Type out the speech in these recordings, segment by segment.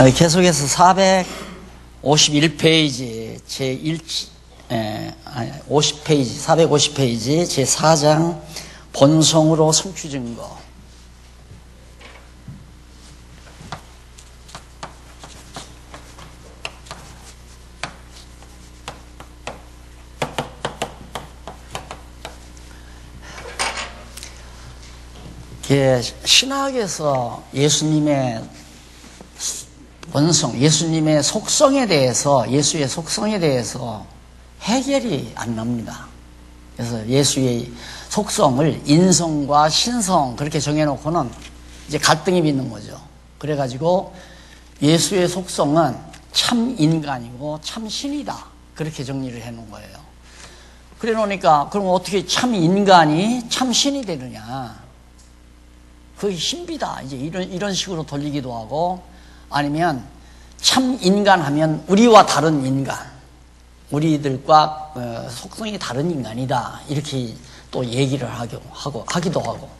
계속해서 451페이지 제1, 50페이지, 450페이지 제4장 본성으로 성취 증거. 신학에서 예수님의 본성, 예수님의 속성에 대해서, 예수의 속성에 대해서 해결이 안 납니다. 그래서 예수의 속성을 인성과 신성 그렇게 정해놓고는 이제 갈등이 빚는 거죠. 그래가지고 예수의 속성은 참 인간이고 참 신이다. 그렇게 정리를 해놓은 거예요. 그래 놓으니까 그럼 어떻게 참 인간이 참 신이 되느냐. 그게 신비다. 이제 이런 식으로 돌리기도 하고, 아니면 참 인간 하면 우리와 다른 인간, 우리들과 속성이 다른 인간이다. 이렇게 또 얘기를 하기도 하고.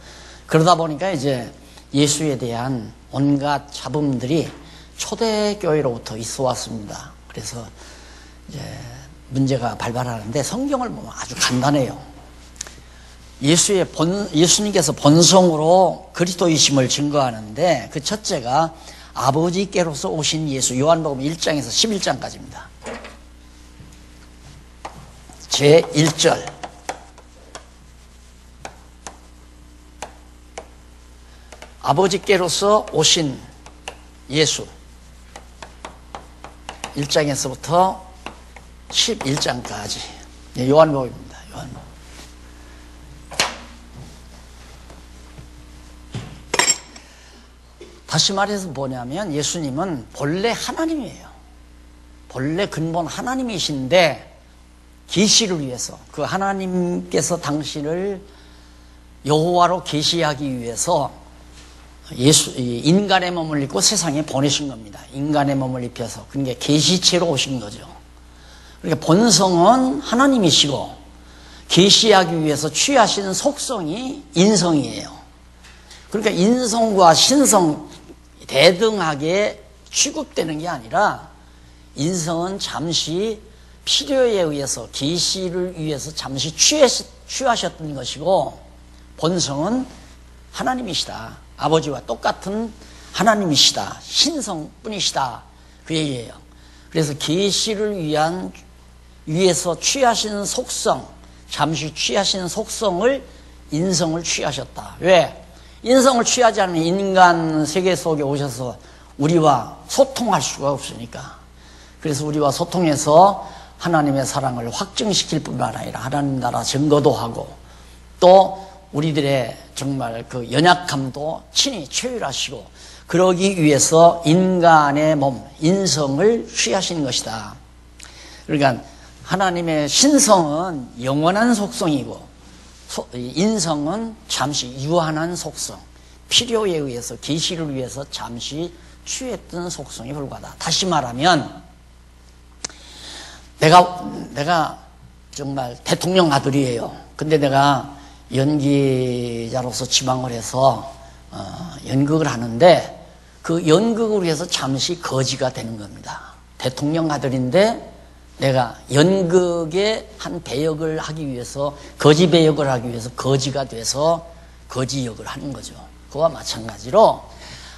그러다 보니까 이제 예수에 대한 온갖 잡음들이 초대교회로부터 있어 왔습니다. 그래서 이제 문제가 발발하는데 성경을 보면 아주 간단해요. 예수님께서 본성으로 그리스도이심을 증거하는데 그 첫째가 아버지께로서 오신 예수, 요한복음 1장에서 11장까지입니다. 제1절. 아버지께로서 오신 예수. 1장에서부터 11장까지. 요한복음입니다. 요한복음. 다시 말해서 뭐냐면 예수님은 본래 하나님이에요. 본래 근본 하나님이신데 계시를 위해서, 그 하나님께서 당신을 여호와로 계시하기 위해서 인간의 몸을 입고 세상에 보내신 겁니다. 인간의 몸을 입혀서. 그러니까 계시체로 오신 거죠. 그러니까 본성은 하나님이시고 계시하기 위해서 취하신 속성이 인성이에요. 그러니까 인성과 신성 대등하게 취급되는 게 아니라 인성은 잠시 필요에 의해서 계시를 위해서 잠시 취하셨던 것이고 본성은 하나님이시다. 아버지와 똑같은 하나님이시다. 신성뿐이시다. 그 얘기예요. 그래서 계시를 위해서 취하신 속성, 잠시 취하신 속성을 인성을 취하셨다. 왜? 인성을 취하지 않으면 인간 세계 속에 오셔서 우리와 소통할 수가 없으니까. 그래서 우리와 소통해서 하나님의 사랑을 확증시킬 뿐만 아니라 하나님 나라 증거도 하고 또 우리들의 정말 그 연약함도 친히 최율하시고 그러기 위해서 인간의 몸, 인성을 취하신 것이다. 그러니까 하나님의 신성은 영원한 속성이고 인성은 잠시 유한한 속성, 필요에 의해서 계시를 위해서 잠시 취했던 속성에 불과하다. 다시 말하면 내가 정말 대통령 아들이에요. 근데 내가 연기자로서 지망을 해서 연극을 하는데 그 연극을 위해서 잠시 거지가 되는 겁니다. 대통령 아들인데 내가 연극의 한 배역을 하기 위해서, 거지 배역을 하기 위해서 거지가 돼서 거지 역을 하는 거죠. 그와 마찬가지로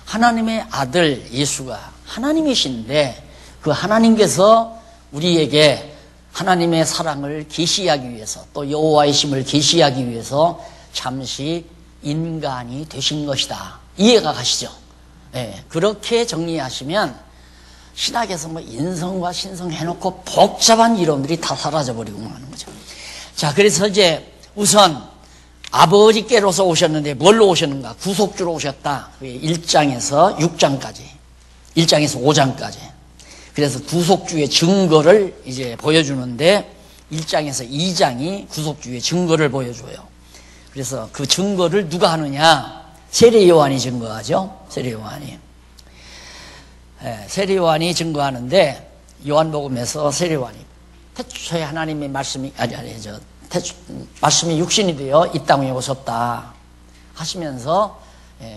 하나님의 아들 예수가 하나님이신데 그 하나님께서 우리에게 하나님의 사랑을 계시하기 위해서 또 여호와의 심을 계시하기 위해서 잠시 인간이 되신 것이다. 이해가 가시죠? 네, 그렇게 정리하시면 신학에서 뭐 인성과 신성 해놓고 복잡한 이론들이 다 사라져버리고 마는 거죠. 자, 그래서 이제 우선 아버지께로서 오셨는데 뭘로 오셨는가? 구속주로 오셨다. 1장에서 6장까지, 1장에서 5장까지. 그래서 구속주의 증거를 이제 보여주는데 1장에서 2장이 구속주의 증거를 보여줘요. 그래서 그 증거를 누가 하느냐? 세례 요한이 증거하죠. 세례 요한이. 세례 요한이 증거하는데 요한복음에서 세례 요한이 태초에 하나님의 말씀이 말씀이 육신이 되어 이 땅에 오셨다 하시면서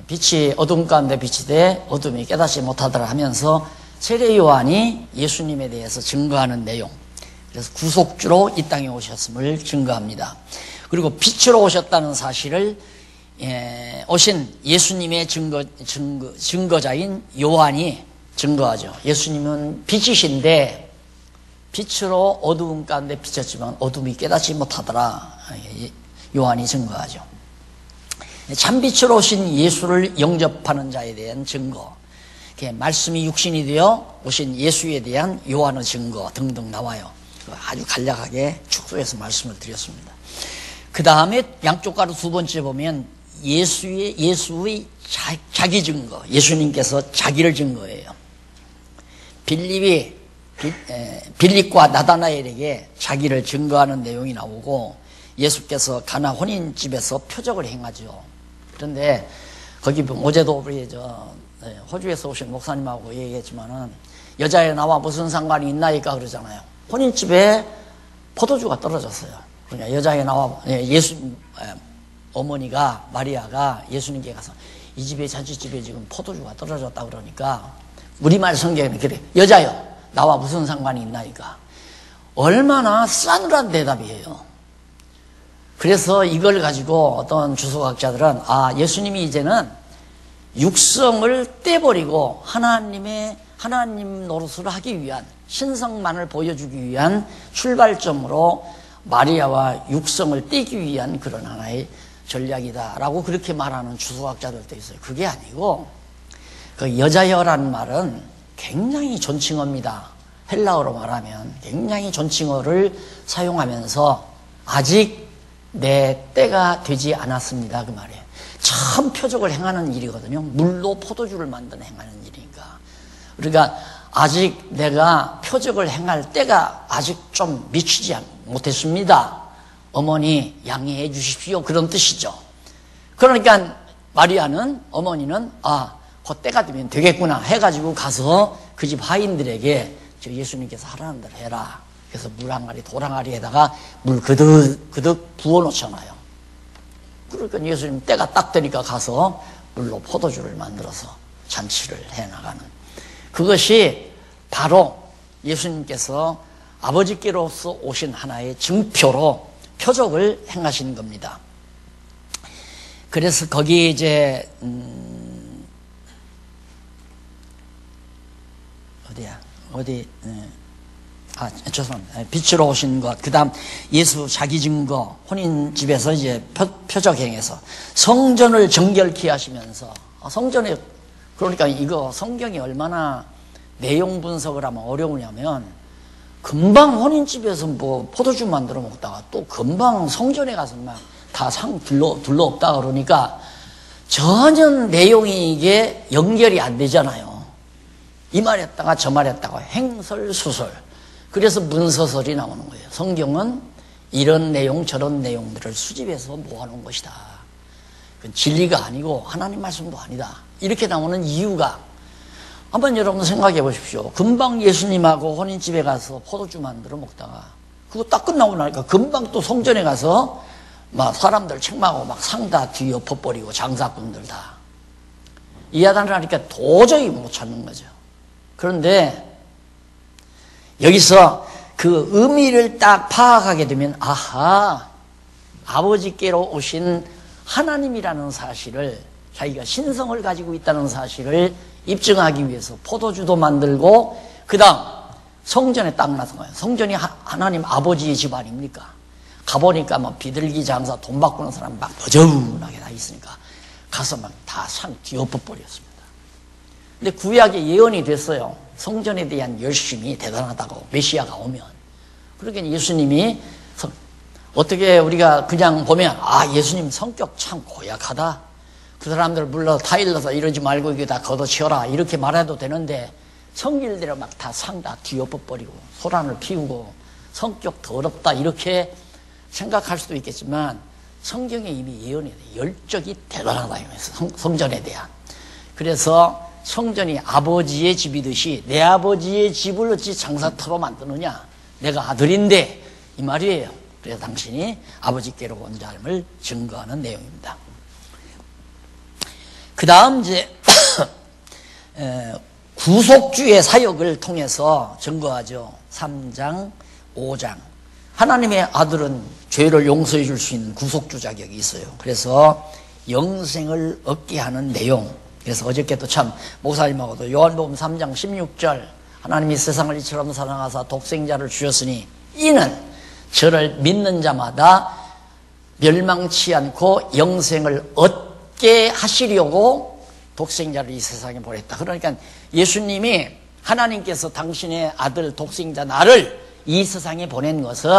빛이 어둠 가운데 비치되 어둠이 깨닫지 못하더라 하면서 세례 요한이 예수님에 대해서 증거하는 내용. 그래서 구속주로 이 땅에 오셨음을 증거합니다. 그리고 빛으로 오셨다는 사실을 오신 예수님의 증거자인 요한이 증거하죠. 예수님은 빛이신데 빛으로 어두운 가운데 비쳤지만 어둠이 깨닫지 못하더라. 요한이 증거하죠. 참빛으로 오신 예수를 영접하는 자에 대한 증거, 말씀이 육신이 되어 오신 예수에 대한 요한의 증거 등등 나와요. 아주 간략하게 축소해서 말씀을 드렸습니다. 그 다음에 양쪽 가로 두 번째 보면 예수의 자기 증거, 예수님께서 자기를 증거해요. 빌립과 나다나엘에게 자기를 증거하는 내용이 나오고, 예수께서 가나 혼인집에서 표적을 행하죠. 그런데 거기 어제도 우리 호주에서 오신 목사님하고 얘기했지만은 여자애 나와 무슨 상관이 있나이까 그러잖아요. 혼인집에 포도주가 떨어졌어요. 그러니까 여자애 나와 어머니가 마리아가 예수님께 가서 이 집에 잔치집에 지금 포도주가 떨어졌다 그러니까 우리말 성경에는 그래, 여자여 나와 무슨 상관이 있나이까. 얼마나 싸늘한 대답이에요. 그래서 이걸 가지고 어떤 주석학자들은 예수님이 이제는 육성을 떼버리고 하나님 노릇을 하기 위한, 신성만을 보여주기 위한 출발점으로 마리아와 육성을 떼기 위한 그런 하나의 전략이다라고 그렇게 말하는 주석학자들도 있어요. 그게 아니고 그 여자여라는 말은 굉장히 존칭어입니다. 헬라어로 말하면 굉장히 존칭어를 사용하면서 아직 내 때가 되지 않았습니다 그 말이에요. 참 표적을 행하는 일이거든요. 물로 포도주를 만드는 행하는 일이니까. 그러니까 아직 내가 표적을 행할 때가 아직 좀 미치지 못했습니다. 어머니 양해해 주십시오. 그런 뜻이죠. 그러니까 어머니는 그 때가 되면 되겠구나 해가지고 가서 그 집 하인들에게 예수님께서 하라는 대로 해라. 그래서 물 항아리, 돌 항아리에다가 물 그득 부어놓잖아요. 그러니까 예수님 때가 딱 되니까 가서 물로 포도주를 만들어서 잔치를 해나가는, 그것이 바로 예수님께서 아버지께로서 오신 하나의 증표로 표적을 행하신 겁니다. 그래서 거기 이제 죄송합니다. 빛으로 오신 것, 그 다음 예수 자기 증거, 혼인집에서 이제 표적행해서 성전을 정결케 하시면서, 성전에, 그러니까 이거 성경이 얼마나 내용 분석을 하면 어려우냐면, 금방 혼인집에서 포도주 만들어 먹다가 또 금방 성전에 가서 막 다 둘러엎다 그러니까 전혀 내용이 이게 연결이 안 되잖아요. 이 말 했다가 저 말 했다가 행설수설. 그래서 문서설이 나오는 거예요. 성경은 이런 내용 저런 내용들을 수집해서 모아놓은 것이다. 그건 진리가 아니고 하나님 말씀도 아니다. 이렇게 나오는 이유가, 한번 여러분 생각해 보십시오. 금방 예수님하고 혼인집에 가서 포도주 만들어 먹다가 그거 딱 끝나고 나니까 금방 또 성전에 가서 막 사람들 책망하고 막 상 다 뒤엎어버리고 장사꾼들 다 이야단을 하니까 도저히 못 찾는 거죠. 그런데 여기서 그 의미를 딱 파악하게 되면, 아버지께로 오신 하나님이라는 사실을, 자기가 신성을 가지고 있다는 사실을 입증하기 위해서 포도주도 만들고, 그 다음 성전에 딱 나선 거예요. 성전이 하나님 아버지의 집 아닙니까? 가보니까 막 비둘기 장사 돈 바꾸는 사람 막 버저분하게 다 있으니까 가서 막 다 상 뒤엎어버렸습니다. 근데 구약에 예언이 됐어요. 성전에 대한 열심이 대단하다고, 메시아가 오면. 그러니까 예수님이 어떻게 우리가 그냥 보면 예수님 성격 참 고약하다, 그 사람들 불러 타일러서 이러지 말고 이게 다 걷어치워라 이렇게 말해도 되는데, 성길대로 막 다 상 다 뒤엎어버리고 소란을 피우고 성격 더럽다 이렇게 생각할 수도 있겠지만, 성경에 이미 예언이 돼. 열정이 대단하다 이거였어. 성전에 대한. 그래서 성전이 아버지의 집이듯이 내 아버지의 집을 어찌 장사터로 만드느냐, 내가 아들인데, 이 말이에요. 그래서 당신이 아버지께로 온 삶을 증거하는 내용입니다. 그 다음 이제 구속주의 사역을 통해서 증거하죠. 3장, 5장. 하나님의 아들은 죄를 용서해 줄 수 있는 구속주 자격이 있어요. 그래서 영생을 얻게 하는 내용. 그래서 어저께도 참 목사님하고도 요한복음 3장 16절 하나님이 세상을 이처럼 사랑하사 독생자를 주셨으니 이는 저를 믿는 자마다 멸망치 않고 영생을 얻게 하시려고 독생자를 이 세상에 보냈다. 그러니까 예수님이 하나님께서 당신의 아들 독생자 나를 이 세상에 보낸 것은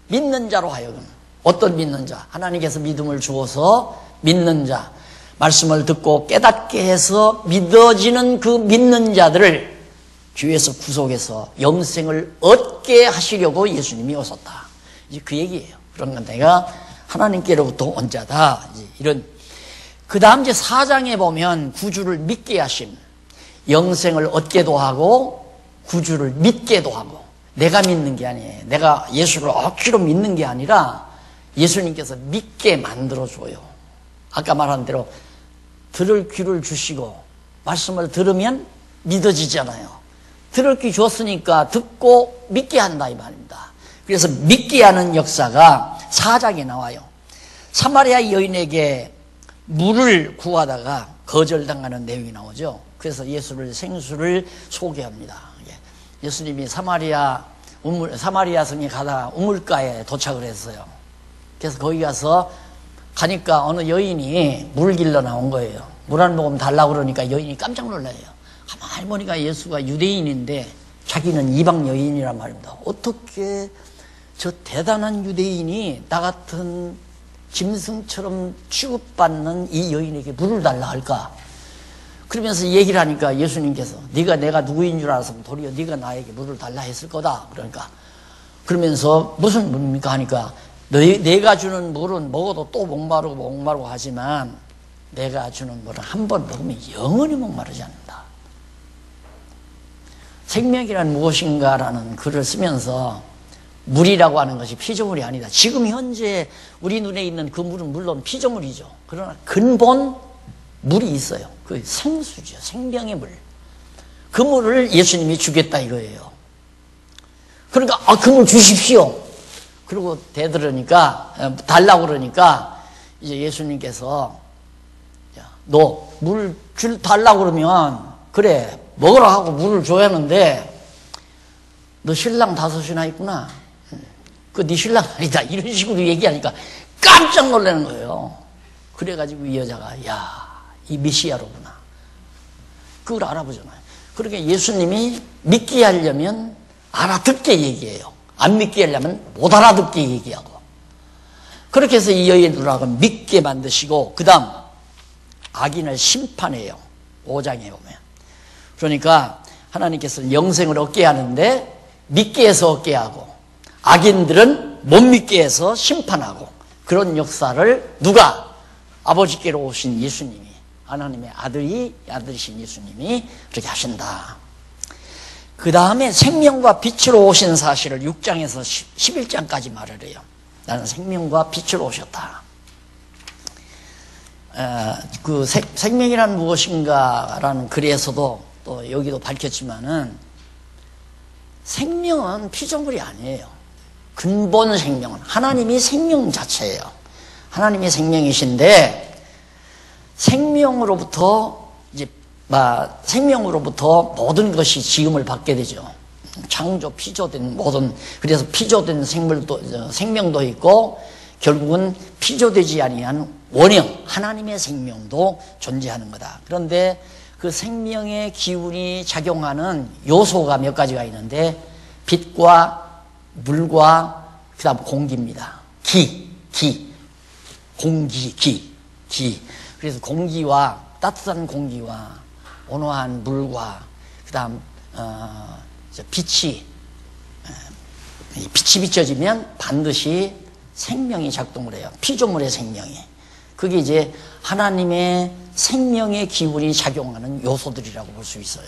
믿는 자로 하여금, 어떤 믿는 자? 하나님께서 믿음을 주어서 믿는 자, 말씀을 듣고 깨닫게 해서 믿어지는 그 믿는 자들을 주에서 구속해서 영생을 얻게 하시려고 예수님이 오셨다. 이제 그 얘기예요. 그러니까 내가 하나님께로부터 온 자다. 이제 이런. 그 다음 이제 4장에 보면 구주를 믿게 하심. 영생을 얻게도 하고 구주를 믿게도 하고. 내가 믿는 게 아니에요. 내가 예수를 억지로 믿는 게 아니라 예수님께서 믿게 만들어줘요. 아까 말한 대로 들을 귀를 주시고 말씀을 들으면 믿어지잖아요. 들을 귀 줬으니까 듣고 믿게 한다 이 말입니다. 그래서 믿게 하는 역사가 4장에 나와요. 사마리아 여인에게 물을 구하다가 거절당하는 내용이 나오죠. 그래서 예수를 생수를 소개합니다. 예수님이 사마리아 성에 가다가 우물가에 도착을 했어요. 그래서 거기 가니까 어느 여인이 물 길러 나온 거예요. 물 한 모금 달라고 그러니까 여인이 깜짝 놀라요. 가만히 보니까 예수가 유대인인데 자기는 이방 여인이란 말입니다. 어떻게 저 대단한 유대인이 나 같은 짐승처럼 취급받는 이 여인에게 물을 달라 할까? 그러면서 얘기를 하니까 예수님께서 네가 내가 누구인 줄 알았으면 도리어 네가 나에게 물을 달라 했을 거다. 그러면서 무슨 물입니까 하니까 내가 주는 물은 먹어도 또 목마르고 하지만 내가 주는 물은 한 번 먹으면 영원히 목마르지 않는다. 생명이란 무엇인가라는 글을 쓰면서 물이라고 하는 것이 피조물이 아니다. 지금 현재 우리 눈에 있는 그 물은 물론 피조물이죠. 그러나 근본 물이 있어요. 그 생수죠. 생명의 물. 그 물을 예수님이 주겠다 이거예요. 그러니까 그 물 주십시오. 그리고 달라고 그러니까 이제 예수님께서 너 물 달라고 그러면 그래 먹으라 하고 물을 줘야 하는데 너 신랑 5이나 있구나. 네 신랑 아니다. 이런 식으로 얘기하니까 깜짝 놀라는 거예요. 그래가지고 이 여자가 이 메시아로구나. 그걸 알아보잖아요. 그러니까 예수님이 믿게 하려면 알아듣게 얘기해요. 안 믿게 하려면 못 알아듣게 얘기하고. 그렇게 해서 이 여인 누나가 믿게 만드시고 그 다음 악인을 심판해요. 5장에 보면. 그러니까 하나님께서는 영생을 얻게 하는데 믿게 해서 얻게 하고 악인들은 못 믿게 해서 심판하고 그런 역사를 누가? 아버지께로 오신 예수님이, 하나님의 아들이신 예수님이 그렇게 하신다. 그 다음에 생명과 빛으로 오신 사실을 6장에서 11장까지 말을 해요. 나는 생명과 빛으로 오셨다. 그 생명이란 무엇인가라는 글에서도 또 여기도 밝혔지만은 생명은 피조물이 아니에요. 근본 생명은 하나님이 생명 자체예요. 하나님이 생명이신데 생명으로부터 모든 것이 지음을 받게 되죠. 창조 피조된 그래서 피조된 생명도 있고 결국은 피조되지 아니한 원형 하나님의 생명도 존재하는 거다. 그런데 그 생명의 기운이 작용하는 요소가 몇 가지가 있는데 빛과 물과 그다음 공기입니다. 공기. 그래서 공기와 따뜻한 공기와 온화한 물과 그다음 빛이 비춰지면 반드시 생명이 작동을 해요. 피조물의 생명이. 그게 이제 하나님의 생명의 기운이 작용하는 요소들이라고 볼 수 있어요.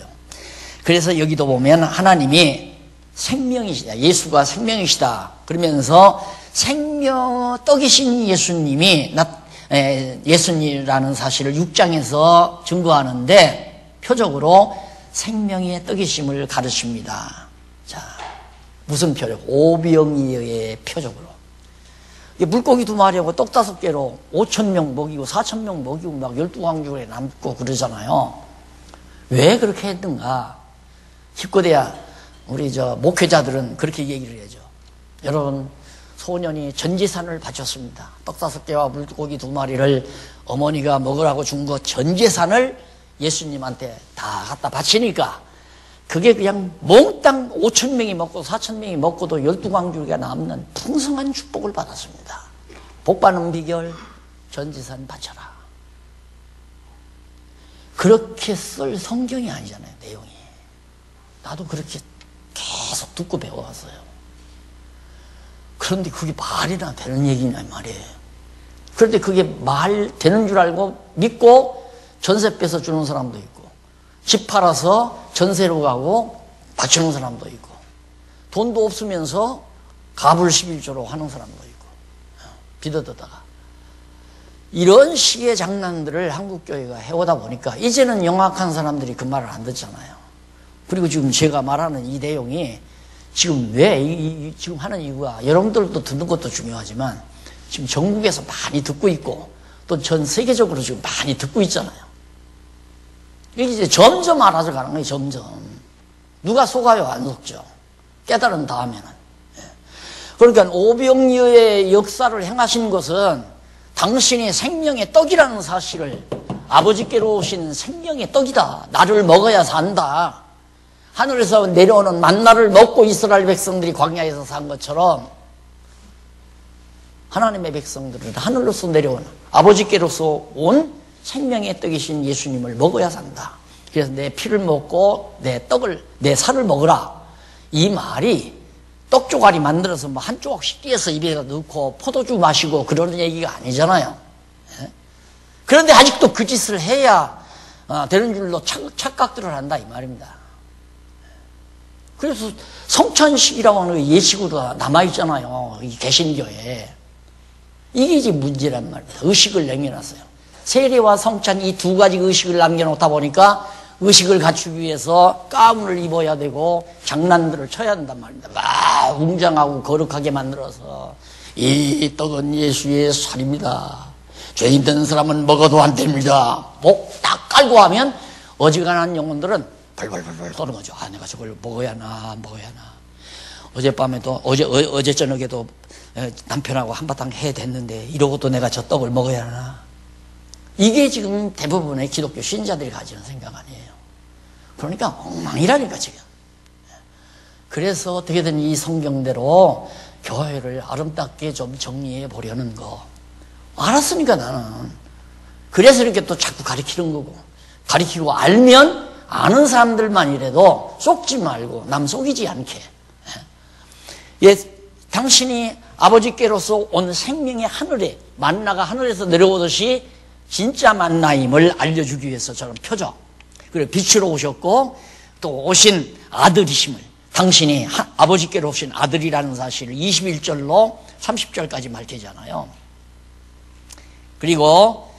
그래서 여기도 보면 하나님이 생명이시다. 예수가 생명이시다. 그러면서 떡이신 예수님이 예수님이라는 사실을 6장에서 증거하는데 표적으로 생명의 떡이심을 가르칩니다. 자, 무슨 표적? 오병이어의 표적으로. 물고기 2마리하고 떡 5개로 5,000명 먹이고 4,000명 먹이고 막 12광주에 남고 그러잖아요. 왜 그렇게 했는가? 십고대야 우리 목회자들은 그렇게 얘기를 해죠. 여러분, 소년이 전재산을 바쳤습니다. 떡 5개와 물고기 2마리를 어머니가 먹으라고 준 거 전재산을 예수님한테 다 갖다 바치니까 그게 그냥 몽땅 5,000명이 먹고 4,000명이 먹고도 12광주리가 남는 풍성한 축복을 받았습니다. 복받는 비결, 전재산 바쳐라. 그렇게 쓸 성경이 아니잖아요, 내용이. 나도 그렇게 계속 듣고 배워왔어요. 그런데 그게 말이나 되는 얘기냐 말이에요. 그런데 그게 말 되는 줄 알고 믿고 전세 빼서 주는 사람도 있고, 집 팔아서 전세로 가고 바치는 사람도 있고, 돈도 없으면서 갑을 11조로 하는 사람도 있고, 빚어다가 이런 식의 장난들을 한국교회가 해오다 보니까 이제는 영악한 사람들이 그 말을 안 듣잖아요. 그리고 지금 제가 말하는 이 내용이 지금 왜 지금 하는 이유가, 여러분들도 듣는 것도 중요하지만 지금 전국에서 많이 듣고 있고 또 전 세계적으로 지금 많이 듣고 있잖아요. 이게 이제 점점 알아져 가는 거예요. 점점. 누가 속아요? 안 속죠. 깨달은 다음에는. 그러니까 오병이어의 역사를 행하신 것은 당신이 생명의 떡이라는 사실을, 아버지께로 오신 생명의 떡이다, 나를 먹어야 산다, 하늘에서 내려오는 만나를 먹고 이스라엘 백성들이 광야에서 산 것처럼 하나님의 백성들은 하늘로서 내려오는 아버지께로서 온 생명의 떡이신 예수님을 먹어야 산다. 그래서 내 피를 먹고 내 살을 먹으라. 이 말이 떡 조각이 만들어서 뭐 한 조각씩 띄어서 입에다 넣고 포도주 마시고 그러는 얘기가 아니잖아요. 그런데 아직도 그 짓을 해야 되는 줄로 착각들을 한다 이 말입니다. 그래서 성찬식이라고 하는 게 예식으로 남아있잖아요, 이 개신교에. 이게 이제 문제란 말입니다. 의식을 남겨놨어요. 세례와 성찬 이 2가지 의식을 남겨놓다 보니까 의식을 갖추기 위해서 가운을 입어야 되고 장난들을 쳐야 한단 말입니다. 막 웅장하고 거룩하게 만들어서 이 떡은 예수의 살입니다, 죄 있는 사람은 먹어도 안 됩니다, 목 딱 깔고 하면 어지간한 영혼들은 벌벌벌벌 떠는 거죠. 내가 저걸 먹어야 하나. 어젯밤에도 어제 저녁에도 남편하고 한바탕 해댔는데 이러고도 내가 저 떡을 먹어야 하나. 이게 지금 대부분의 기독교 신자들이 가지는 생각 아니에요. 그러니까 엉망이라니까 지금. 그래서 어떻게든 이 성경대로 교회를 아름답게 좀 정리해 보려는 거. 알았으니까 나는. 그래서 이렇게 또 자꾸 가르치는 거고, 가르치고 알면 아는 사람들만이라도 속지 말고 남 속이지 않게. 당신이 아버지께로서 온 생명의 하늘에, 만나가 하늘에서 내려오듯이 진짜 만나임을 알려주기 위해서 저런 표적, 그리고 빛으로 오셨고 또 오신 아들이심을, 당신이 아버지께로 오신 아들이라는 사실을 21절로 30절까지 밝히잖아요. 그리고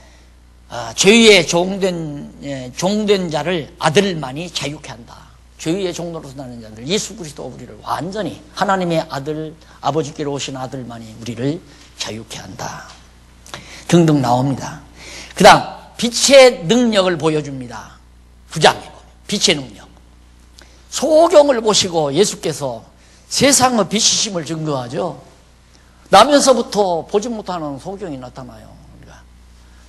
죄의 종된 자를 아들만이 자유케 한다. 죄의 종로로서 나는 자들, 예수 그리스도 우리를 완전히, 하나님의 아들, 아버지께로 오신 아들만이 우리를 자유케 한다 등등 나옵니다. 그 다음 빛의 능력을 보여줍니다. 9장에 보면 빛의 능력. 소경을 보시고 예수께서 세상의 빛이심을 증거하죠. 나면서부터 보지 못하는 소경이 나타나요. 그러니까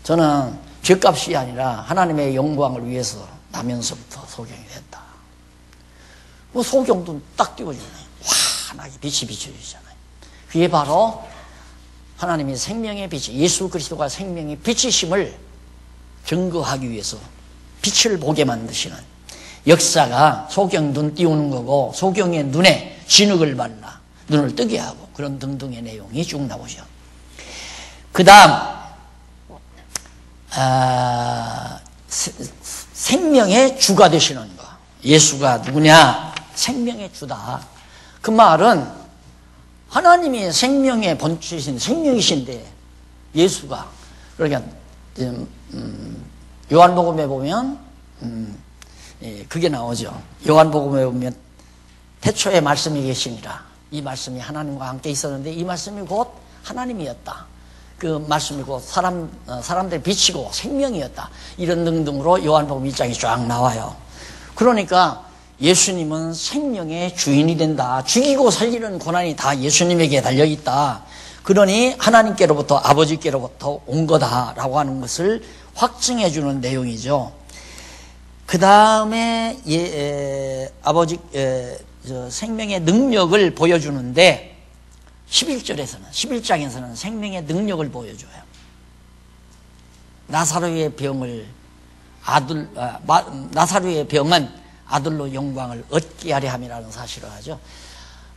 저는 죄값이 아니라 하나님의 영광을 위해서 나면서부터 소경이 됐다. 뭐 소경도 딱 띄워주네. 환하게 빛이 비춰주잖아요. 그게 바로 하나님의 생명의 빛이, 예수 그리스도가 생명의 빛이심을 증거하기 위해서 빛을 보게 만드시는 역사가 소경 눈 띄우는 거고, 소경의 눈에 진흙을 발라 눈을 뜨게 하고, 그런 등등의 내용이 쭉 나오죠. 그 다음 생명의 주가 되시는 거. 예수가 누구냐? 생명의 주다. 그 말은 하나님이 생명의 본체이신 생명이신데 예수가 그러니까 요한복음에 보면 그게 나오죠. 요한복음에 보면 태초에 말씀이 계시니라. 이 말씀이 하나님과 함께 있었는데 이 말씀이 곧 하나님이었다. 그 말씀이 곧 사람들의 빛이고 생명이었다. 이런 등등으로 요한복음 1장이 쫙 나와요. 그러니까 예수님은 생명의 주인이 된다. 죽이고 살리는 고난이 다 예수님에게 달려있다. 그러니 하나님께로부터 아버지께로부터 온 거다라고 하는 것을 확증해 주는 내용이죠. 그 다음에 생명의 능력을 보여주는데 11장에서는 생명의 능력을 보여줘요. 나사로의 병은 아들로 영광을 얻게 하려 함이라는 사실을 하죠.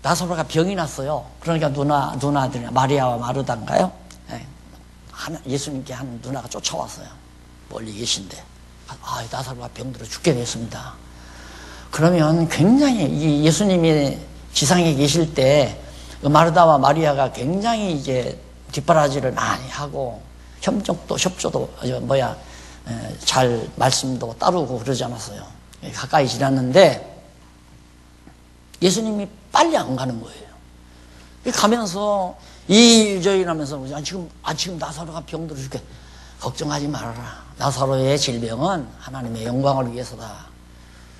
나사로가 병이 났어요. 그러니까 누나들이 마리아와 마르다인가요? 예수님께 한 누나가 쫓아왔어요. 멀리 계신데 나사로가 병들어 죽게 됐습니다. 그러면 굉장히 이 예수님이 지상에 계실 때 마르다와 마리아가 굉장히 이제 뒷바라지를 많이 하고 협조도 잘 말씀도 따르고 그러지 않았어요. 가까이 지났는데 예수님이 빨리 안 가는 거예요. 가면서 이일저일 지금 나사로가 병들어 죽게 걱정하지 말아라. 나사로의 질병은 하나님의 영광을 위해서다.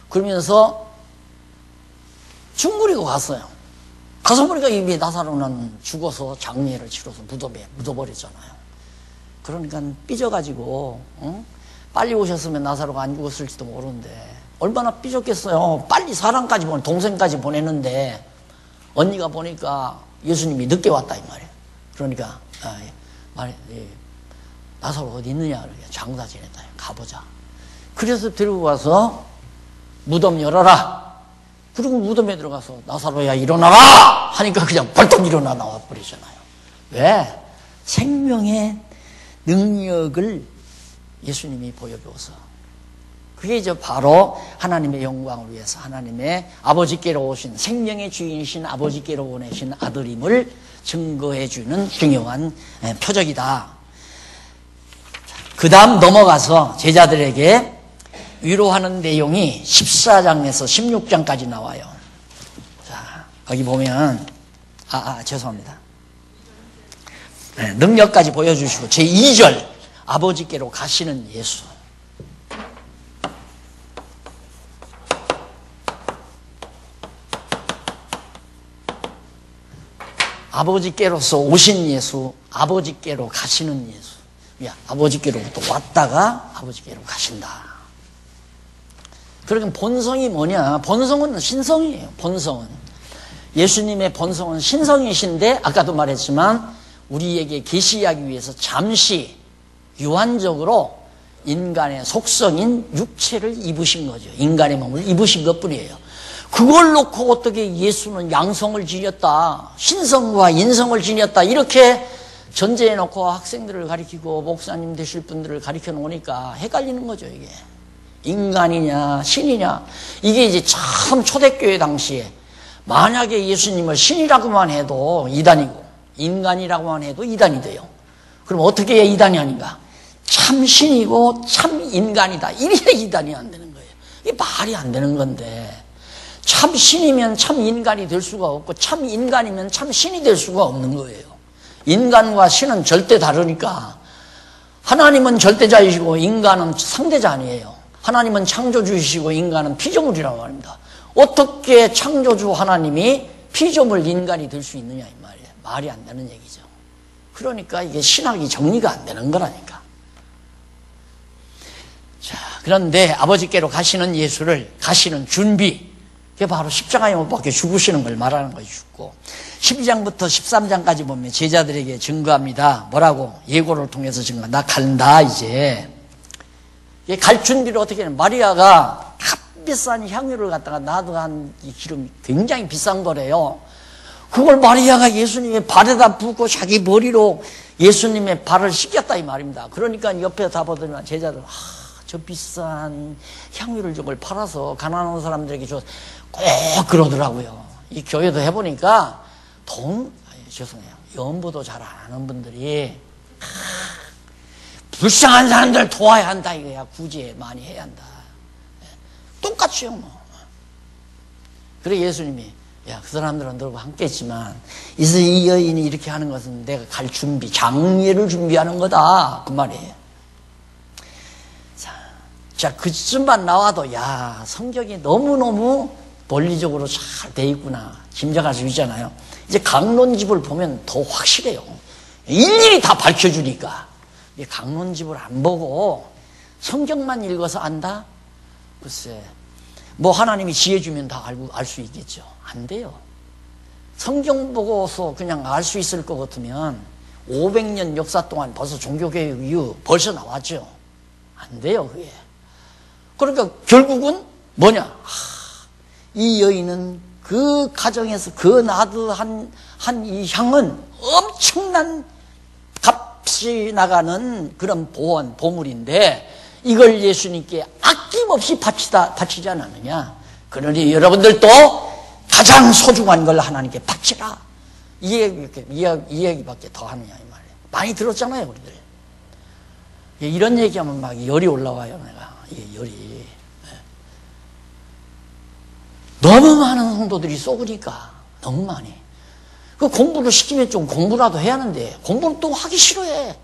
그러면서 중그리고 갔어요. 가서 보니까 이미 나사로는 죽어서 장례를 치러서 무덤에 묻어버렸잖아요. 그러니까 삐져가지고 빨리 오셨으면 나사로가 안 죽었을지도 모르는데 얼마나 삐졌겠어요. 빨리 사람까지 동생까지 보냈는데 언니가 보니까 예수님이 늦게 왔다 이 말이에요. 그러니까 나사로 어디 있느냐 그러니까 장사 지냈다. 가보자. 그래서 데리고 가서 무덤 열어라. 그리고 무덤에 들어가서 나사로야 일어나라 하니까 그냥 벌떡 일어나 나와 버리잖아요. 왜? 생명의 능력을 예수님이 보여줘서 그게 이제 바로 하나님의 영광을 위해서 하나님의 아버지께로 오신 생명의 주인이신 아버지께로 보내신 아들임을 증거해주는 중요한 표적이다. 그 다음 넘어가서 제자들에게 위로하는 내용이 14장에서 16장까지 나와요. 자, 거기 보면 죄송합니다. 능력까지 보여주시고 제2절 아버지께로 가시는 예수. 아버지께로서 오신 예수, 아버지께로 가시는 예수. 아버지께로부터 왔다가 아버지께로 가신다. 그러니까 본성이 뭐냐? 본성은 신성이에요. 본성은 예수님의 본성은 신성이신데 아까도 말했지만 우리에게 계시하기 위해서 잠시 유한적으로 인간의 속성인 육체를 입으신 거죠. 인간의 몸을 입으신 것뿐이에요. 그걸 놓고 어떻게 예수는 양성을 지녔다, 신성과 인성을 지녔다 이렇게 전제해 놓고 학생들을 가리키고 목사님 되실 분들을 가리켜 놓으니까 헷갈리는 거죠. 이게 인간이냐 신이냐. 이게 이제 참 초대교회 당시에 만약에 예수님을 신이라고만 해도 이단이고 인간이라고만 해도 이단이 돼요. 그럼 어떻게 해야 이단이 아닌가? 참 신이고 참 인간이다. 이래야 이단이 안 되는 거예요. 이게 말이 안 되는 건데 참 신이면 참 인간이 될 수가 없고 참 인간이면 참 신이 될 수가 없는 거예요. 인간과 신은 절대 다르니까 하나님은 절대자이시고 인간은 상대자 아니에요. 하나님은 창조주이시고 인간은 피조물이라고 합니다. 어떻게 창조주 하나님이 피조물 인간이 될 수 있느냐 이 말이에요. 말이 안 되는 얘기죠. 그러니까 이게 신학이 정리가 안 되는 거라니까. 자, 그런데 아버지께로 가시는 예수를 가시는 준비, 그게 바로 십자가에 못 박혀 죽으시는 걸 말하는 거예요. 죽고 12장부터 13장까지 보면 제자들에게 증거합니다. 뭐라고? 예고를 통해서 증거. 나 간다 이제. 갈 준비를 어떻게 하냐. 마리아가 값비싼 향유를 갖다가 놔두한 이 기름이 굉장히 비싼 거래요. 그걸 마리아가 예수님의 발에다 붓고 자기 머리로 예수님의 발을 씻겼다 이 말입니다. 그러니까 옆에 다 보더니 제자들 저 비싼 향유를 저걸 팔아서 가난한 사람들에게 줘 꼭 그러더라고요. 이 교회도 해보니까 죄송해요. 연부도 잘 안 하는 분들이 불쌍한 사람들 도와야 한다 이거야. 구제 많이 해야 한다. 똑같이요 뭐. 그래 예수님이 야, 그 사람들은 너와 함께 했지만 이 여인이 이렇게 하는 것은 내가 갈 준비, 장례를 준비하는 거다 그 말이에요. 자, 그쯤만 나와도 야, 성경이 너무너무 논리적으로 잘 돼 있구나 짐작할 수 있잖아요. 이제 강론집을 보면 더 확실해요. 일일이 다 밝혀주니까. 강론집을 안 보고 성경만 읽어서 안다? 글쎄, 뭐 하나님이 지혜 주면 다 알 수 있겠죠. 안 돼요. 성경 보고서 그냥 알 수 있을 것 같으면 500년 역사 동안 벌써 종교개혁 이후 벌써 나왔죠. 안 돼요, 그게. 그러니까 결국은 뭐냐? 이 여인은 그 가정에서 그 나드한 이 향은 엄청난 값이 나가는 그런 보물인데 이걸 예수님께 아낌없이 바치지 않았느냐? 그러니 여러분들도 가장 소중한 걸 하나님께 바치라. 이 얘기밖에 더 하느냐 이 말이에요. 많이 들었잖아요, 우리들. 이런 얘기하면 막 열이 올라와요, 내가. 이게 열이. 너무 많은 성도들이 쏘으니까 너무 많이. 그 공부를 시키면 좀 공부라도 해야 하는데 공부는 또 하기 싫어해.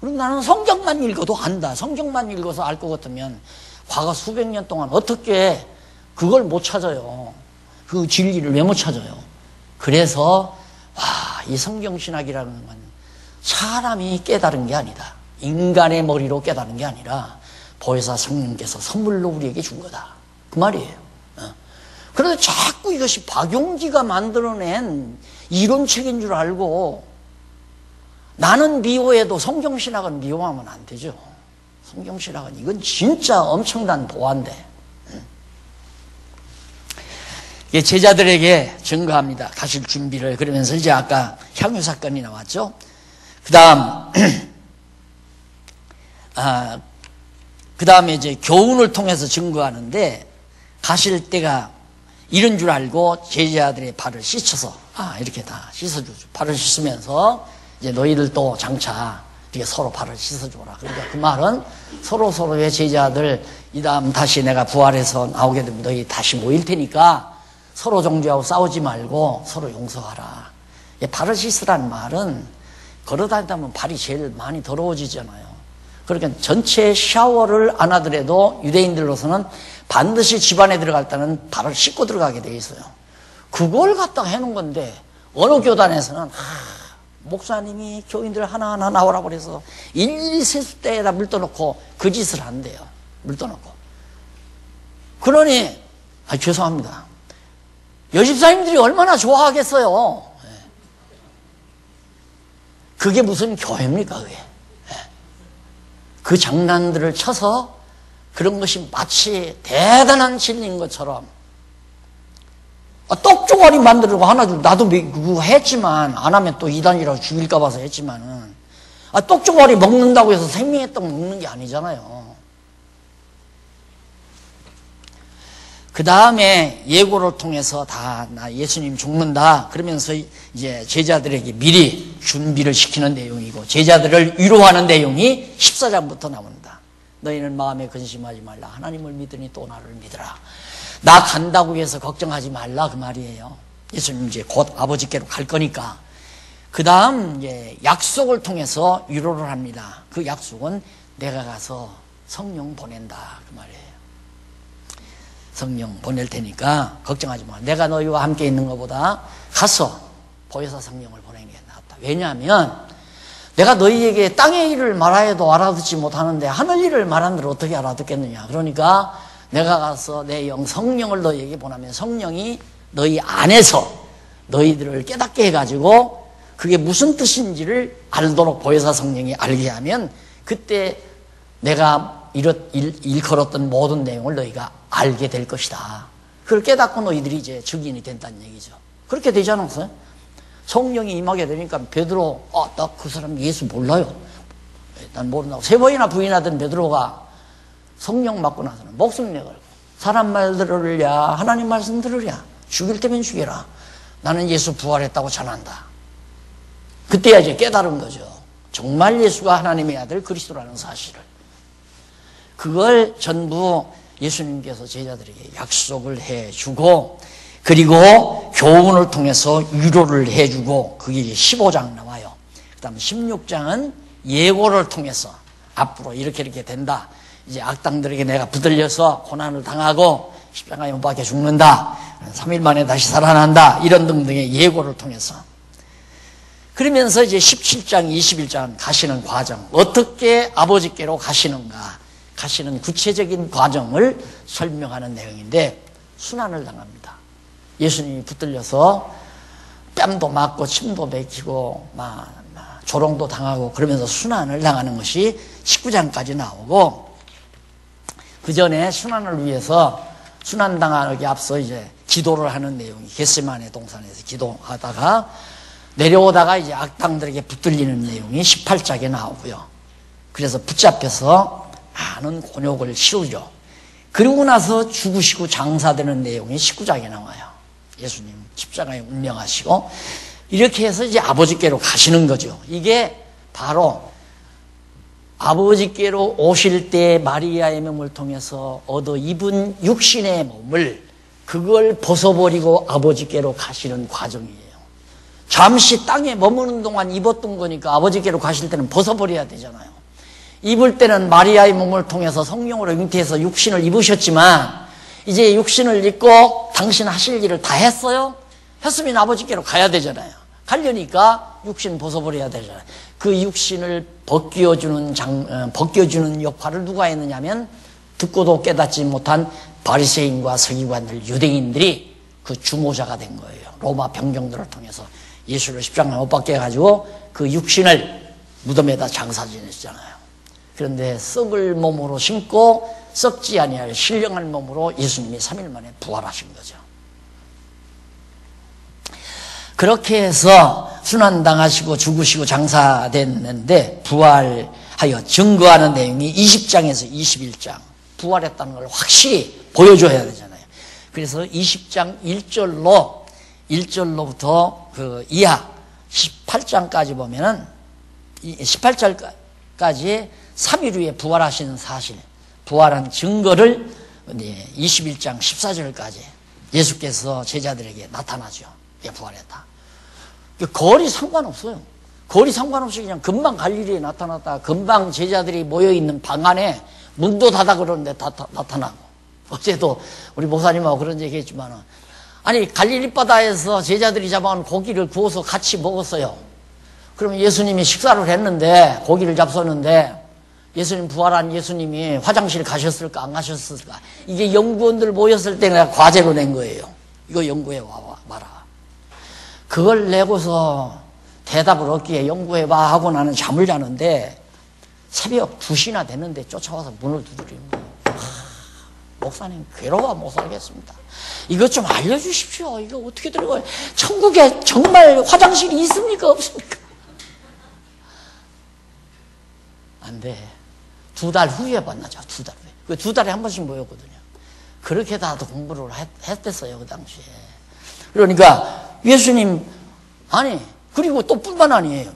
그럼 나는 성경만 읽어도 안다. 성경만 읽어서 알 것 같으면 과거 수백 년 동안 어떻게 그걸 못 찾아요. 그 진리를 왜 못 찾아요. 그래서 이 성경신학이라는 건 사람이 깨달은 게 아니다. 인간의 머리로 깨달은 게 아니라 보혜사 성령께서 선물로 우리에게 준 거다. 그 말이에요. 그래서 자꾸 이것이 박용기가 만들어낸 이론책인 줄 알고 나는 미워해도 성경신학은 미워하면 안 되죠. 성경신학은 이건 진짜 엄청난 보안데. 제자들에게 증거합니다. 가실 준비를. 그러면서 이제 아까 향유 사건이 나왔죠. 그 다음에 이제 교훈을 통해서 증거하는데 가실 때가 이런 줄 알고 제자들의 발을 씻어서 이렇게 다 씻어주죠. 발을 씻으면서 이제 너희들도 장차 이렇게 서로 발을 씻어줘라. 그러니까 그 말은 서로의 제자들 이 다음 다시 내가 부활해서 나오게 되면 너희 다시 모일 테니까 서로 정죄하고 싸우지 말고 서로 용서하라. 발을 씻으라는 말은 걸어다니다 보면 발이 제일 많이 더러워지잖아요. 그러니까 전체 샤워를 안 하더라도 유대인들로서는 반드시 집안에 들어갈 때는 발을 씻고 들어가게 돼 있어요. 그걸 갖다 해놓은 건데 어느 교단에서는 목사님이 교인들 하나하나 나오라고 그래서 일일이 세숫대에다 물 떠놓고 그 짓을 한대요. 물 떠놓고. 그러니 죄송합니다. 여집사님들이 얼마나 좋아하겠어요. 그게 무슨 교회입니까 그게. 그 장난들을 쳐서 그런 것이 마치 대단한 진리인 것처럼 떡조가리 만들고 하나 좀 나도 그거 했지만 안 하면 또 이단이라고 죽일까 봐서 했지만은 떡조가리 먹는다고 해서 생명의 떡 먹는 게 아니잖아요. 그 다음에 예고를 통해서 나 예수님 죽는다 그러면서 이제 제자들에게 미리 준비를 시키는 내용이고 제자들을 위로하는 내용이 14장부터 나옵니다. 너희는 마음에 근심하지 말라. 하나님을 믿으니 또 나를 믿으라. 나 간다고 해서 걱정하지 말라 그 말이에요. 예수님 이제 곧 아버지께로 갈 거니까. 그 다음 이제 약속을 통해서 위로를 합니다. 그 약속은 내가 가서 성령 보낸다 그 말이에요. 성령 보낼 테니까 걱정하지 마. 내가 너희와 함께 있는 것보다 가서 보혜사 성령을 보내는 게 낫다. 왜냐하면 내가 너희에게 땅의 일을 말하여도 알아듣지 못하는데 하늘 일을 말하는들 어떻게 알아듣겠느냐. 그러니까 내가 가서 내 영 성령을 너희에게 보내면 성령이 너희 안에서 너희들을 깨닫게 해가지고 그게 무슨 뜻인지를 알도록 보혜사 성령이 알게 하면 그때 내가 일컬었던 모든 내용을 너희가 알게 될 것이다. 그걸 깨닫고 너희들이 이제 증인이 된다는 얘기죠. 그렇게 되지 않았어요? 성령이 임하게 되니까 베드로 나 그 사람 예수 몰라요. 난 모른다고 3번이나 부인하던 베드로가 성령 받고 나서는 목숨 내걸고 사람 말 들으랴 하나님 말씀 들으랴 죽일 때면 죽여라. 나는 예수 부활했다고 전한다. 그때야 이제 깨달은 거죠. 정말 예수가 하나님의 아들 그리스도라는 사실을. 그걸 전부 예수님께서 제자들에게 약속을 해주고, 그리고 교훈을 통해서 위로를 해주고, 그게 15장 나와요. 그 다음 16장은 예고를 통해서 앞으로 이렇게 된다. 이제 악당들에게 내가 붙들려서 고난을 당하고 십자가에 못 박혀 죽는다. 3일 만에 다시 살아난다. 이런 등등의 예고를 통해서. 그러면서 이제 17장, 21장 가시는 과정, 어떻게 아버지께로 가시는가, 가시는 구체적인 과정을 설명하는 내용인데, 순환을 당합니다. 예수님이 붙들려서 뺨도 맞고 침도 맥히고 조롱도 당하고 그러면서 순환을 당하는 것이 19장까지 나오고, 그 전에 순환을 위해서 순환당하기 앞서 이제 기도를 하는 내용이 겟세마네 동산에서 기도하다가 내려오다가 이제 악당들에게 붙들리는 내용이 18장에 나오고요. 그래서 붙잡혀서 많은 곤욕을 치르죠. 그리고 나서 죽으시고 장사되는 내용이 19장에 나와요. 예수님 십자가에 운명하시고 이렇게 해서 이제 아버지께로 가시는 거죠. 이게 바로 아버지께로 오실 때 마리아의 몸을 통해서 얻어 입은 육신의 몸을, 그걸 벗어버리고 아버지께로 가시는 과정이에요. 잠시 땅에 머무는 동안 입었던 거니까 아버지께로 가실 때는 벗어버려야 되잖아요. 입을 때는 마리아의 몸을 통해서 성령으로 잉태해서 육신을 입으셨지만, 이제 육신을 입고 당신 하실 일을 다 했어요? 했으면 아버지께로 가야 되잖아요. 가려니까 육신 벗어버려야 되잖아요. 그 육신을 벗겨주는 역할을 누가 했느냐면, 듣고도 깨닫지 못한 바리새인과 서기관들, 유대인들이 그 주모자가 된 거예요. 로마 병정들을 통해서 예수를 십자가에 못 박게 해가지고 그 육신을 무덤에다 장사 지냈잖아요. 그런데 썩을 몸으로 심고 썩지 아니할 신령한 몸으로 예수님이 3일 만에 부활하신 거죠. 그렇게 해서 순환당하시고 죽으시고 장사됐는데, 부활하여 증거하는 내용이 20장에서 21장, 부활했다는 걸 확실히 보여줘야 되잖아요. 그래서 20장 1절로부터 그 이하 18장까지 보면은, 18절까지 3일 후에 부활하시는 사실, 부활한 증거를 21장 14절까지 예수께서 제자들에게 나타나죠. 예, 부활했다. 거리 상관없어요. 거리 상관없이 그냥 금방 갈릴리에 나타났다. 금방 제자들이 모여있는 방 안에 문도 닫아 그러는데 나타나고. 어제도 우리 목사님하고 그런 얘기 했지만, 아니 갈릴리 바다에서 제자들이 잡아온 고기를 구워서 같이 먹었어요. 그러면 예수님이 식사를 했는데, 고기를 잡섰는데, 예수님 부활한 예수님이 화장실 가셨을까 안 가셨을까, 이게 연구원들 모였을 때 내가 과제로 낸 거예요. 이거 연구해 와라. 그걸 내고서 대답을 얻기에 연구해봐 하고 나는 잠을 자는데, 새벽 2시나 됐는데 쫓아와서 문을 두드리는 거예요. 목사님 괴로워 못 살겠습니다. 이것 좀 알려주십시오. 이거 어떻게 들어가요? 천국에 정말 화장실이 있습니까 없습니까? 안 돼. 2달 후에 만나자. 2달 후에. 그 2달에 한 번씩 모였거든요. 그렇게 다 공부를 했댔어요 그 당시에. 그러니까 예수님, 아니, 그리고 또 뿐만 아니에요.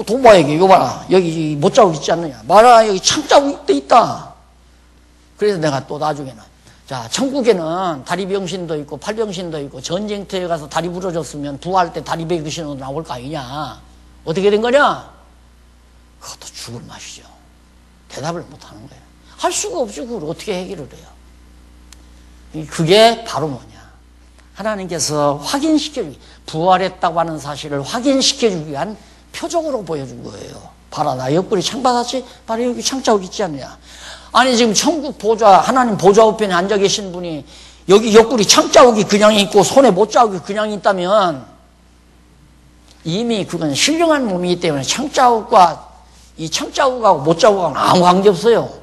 도마에게, 이거 봐라. 여기 못자국 있지 않느냐. 봐라, 여기 창자국 있다. 그래서 내가 또 나중에는, 자, 천국에는 다리병신도 있고, 팔병신도 있고, 전쟁터에 가서 다리 부러졌으면 부활할 때 다리 베기신으로 나올 거 아니냐. 어떻게 된 거냐? 그것도 죽을 맛이죠. 대답을 못 하는 거예요. 할 수가 없죠. 그걸 어떻게 해결을 해요? 그게 바로 뭐냐. 하나님께서 확인시켜주기, 부활했다고 하는 사실을 확인시켜주기 위한 표적으로 보여준 거예요. 봐라, 나 옆구리 창 받았지? 봐라, 여기 창자국 있지 않느냐. 아니, 지금 천국 보좌, 하나님 보좌 우편에 앉아 계신 분이 여기 옆구리 창자국이 그냥 있고 손에 못자국이 그냥 있다면, 이미 그건 신령한 몸이기 때문에 창자국과 이 창자국하고 못자국하고는 아무 관계 없어요.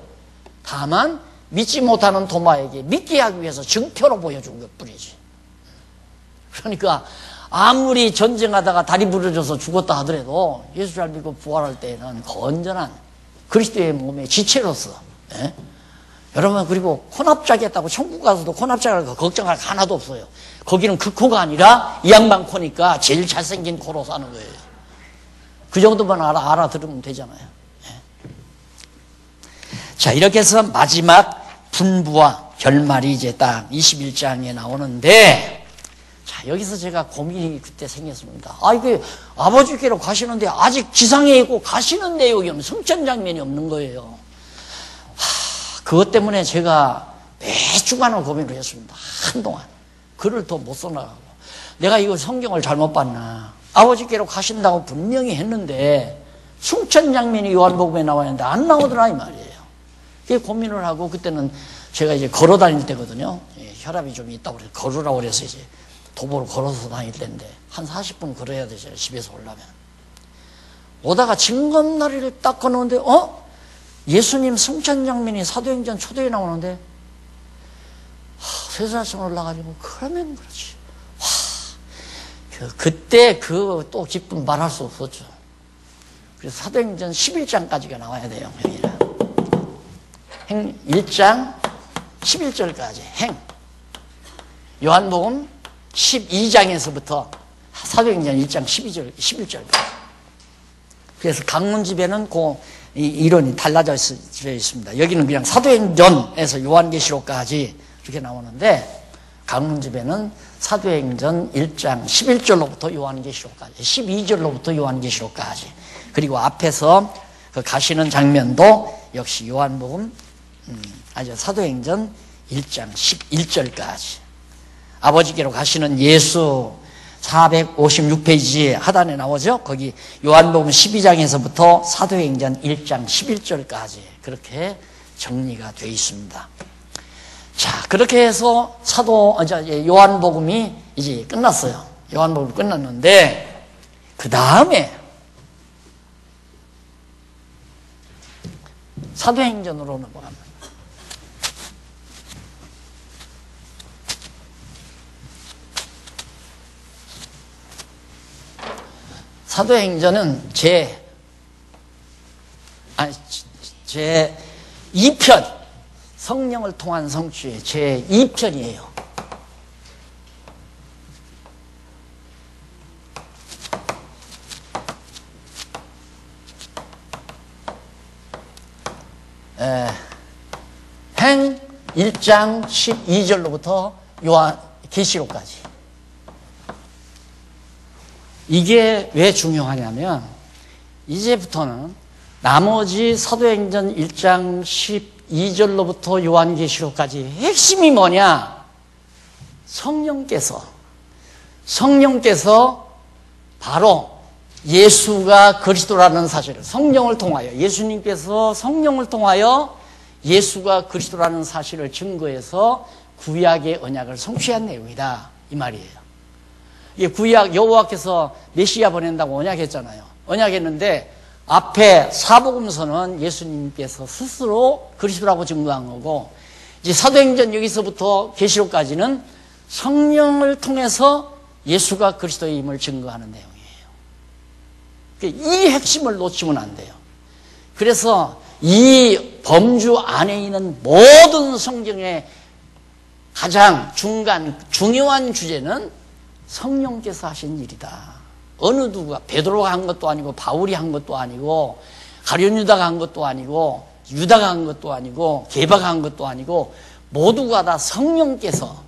다만 믿지 못하는 도마에게 믿게 하기 위해서 증표로 보여준 것뿐이지. 그러니까 아무리 전쟁하다가 다리 부러져서 죽었다 하더라도 예수 잘 믿고 부활할 때는 건전한 그리스도의 몸의 지체로서, 예? 여러분, 그리고 코납작했다고 천국 가서도 코납작을 걱정할 거 하나도 없어요. 거기는 그 코가 아니라 이 양반 코니까 제일 잘생긴 코로 사는 거예요. 그 정도만 알아들으면 되잖아요. 예. 자, 이렇게 해서 마지막 분부와 결말이 이제 딱 21장에 나오는데, 자, 여기서 제가 고민이 그때 생겼습니다. 이게 아버지께로 가시는데 아직 지상에 있고 가시는 내용이 없는, 승천 장면이 없는 거예요. 그것 때문에 제가 매주간을 고민을 했습니다. 한동안. 글을 더 못 써나가고. 내가 이거 성경을 잘못 봤나. 아버지께로 가신다고 분명히 했는데 승천 장면이 요한복음에 나와 있는데 안 나오더라 이 말이에요. 그게 고민을 하고, 그때는 제가 이제 걸어 다닐 때거든요. 혈압이 좀 있다고 그래서 걸으라고 그래서 이제 도보로 걸어서 다닐 때인데 한 40분 걸어야 되죠. 집에서 오려면. 오다가 징검다리를 딱 건너는데 예수님 승천 장면이 사도행전 초대에 나오는데 쇠사슬 올라가지고 그러면 그렇지. 그때 그 또 기쁨 말할 수 없었죠. 그래서 사도행전 11장까지가 나와야 돼요. 여기는. 행 1장 11절까지 행. 요한복음 12장에서부터 사도행전 1장 11절까지. 그래서 강문집에는 그 이론이 달라져 있습니다. 여기는 그냥 사도행전에서 요한계시록까지 이렇게 나오는데, 강문집에는 사도행전 1장 11절로부터 요한계시록까지, 12절로부터 요한계시록까지, 그리고 앞에서 그 가시는 장면도 역시 요한복음, 사도행전 1장 11절까지. 아버지께로 가시는 예수 456페이지에 하단에 나오죠. 거기 요한복음 12장에서부터 사도행전 1장 11절까지 그렇게 정리가 되어 있습니다. 자, 그렇게 해서 요한복음이 이제 끝났어요. 요한복음이 끝났는데, 그 다음에 사도행전으로 넘어갑니다. 사도행전은 제 2편, 성령을 통한 성취의 제 2편이에요. 행 1장 12절로부터 계시록까지. 이게 왜 중요하냐면, 이제부터는 나머지 사도행전 1장 12절로부터 요한계시록까지 핵심이 뭐냐? 성령께서 바로 예수가 그리스도라는 사실을, 성령을 통하여, 예수님께서 성령을 통하여 예수가 그리스도라는 사실을 증거해서 구약의 언약을 성취한 내용이다 이 말이에요. 이게 구약, 여호와께서 메시아 보낸다고 언약했잖아요. 언약했는데 앞에 사복음서는 예수님께서 스스로 그리스도라고 증거한 거고, 이제 사도행전 여기서부터 계시록까지는 성령을 통해서 예수가 그리스도임을 증거하는 내용이에요. 이 핵심을 놓치면 안 돼요. 그래서 이 범주 안에 있는 모든 성경의 가장 중요한 주제는 성령께서 하신 일이다. 어느 누가, 베드로가 한 것도 아니고, 바울이 한 것도 아니고, 가룟 유다가 한 것도 아니고, 유다가 한 것도 아니고, 게바가 한 것도 아니고, 모두가 다 성령께서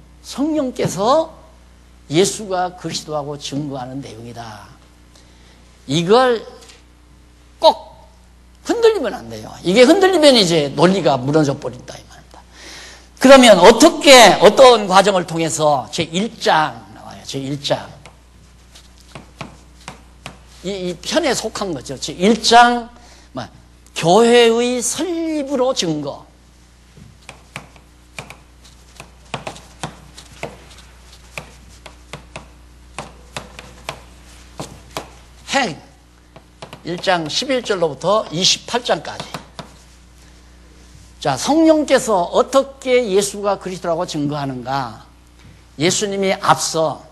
예수가 그리스도하고 증거하는 내용이다. 이걸 꼭 흔들리면 안 돼요. 이게 흔들리면 이제 논리가 무너져 버린다 이 말입니다. 그러면 어떤 과정을 통해서 제1장 나와요. 제1장. 이 편에 속한 거죠. 제1장, 교회의 설립으로 증거. 행 1장 11절로부터 28장까지. 자, 성령께서 어떻게 예수가 그리스도라고 증거하는가? 예수님이 앞서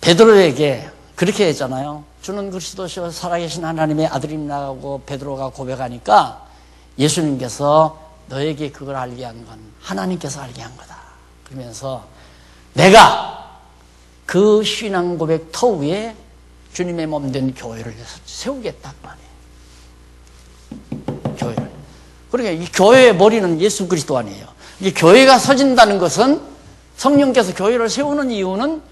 베드로에게 그렇게 했잖아요. 주는 그리스도시요 살아계신 하나님의 아들입니다라고 베드로가 고백하니까 예수님께서 너에게 그걸 알게 한 건 하나님께서 알게 한 거다. 그러면서 내가 그 신앙 고백 터 위에 주님의 몸 된 교회를 세우겠단 말이에요. 교회를. 그러니까 이 교회의 머리는 예수 그리스도 아니에요. 이 교회가 서진다는 것은 성령께서 교회를 세우는 이유는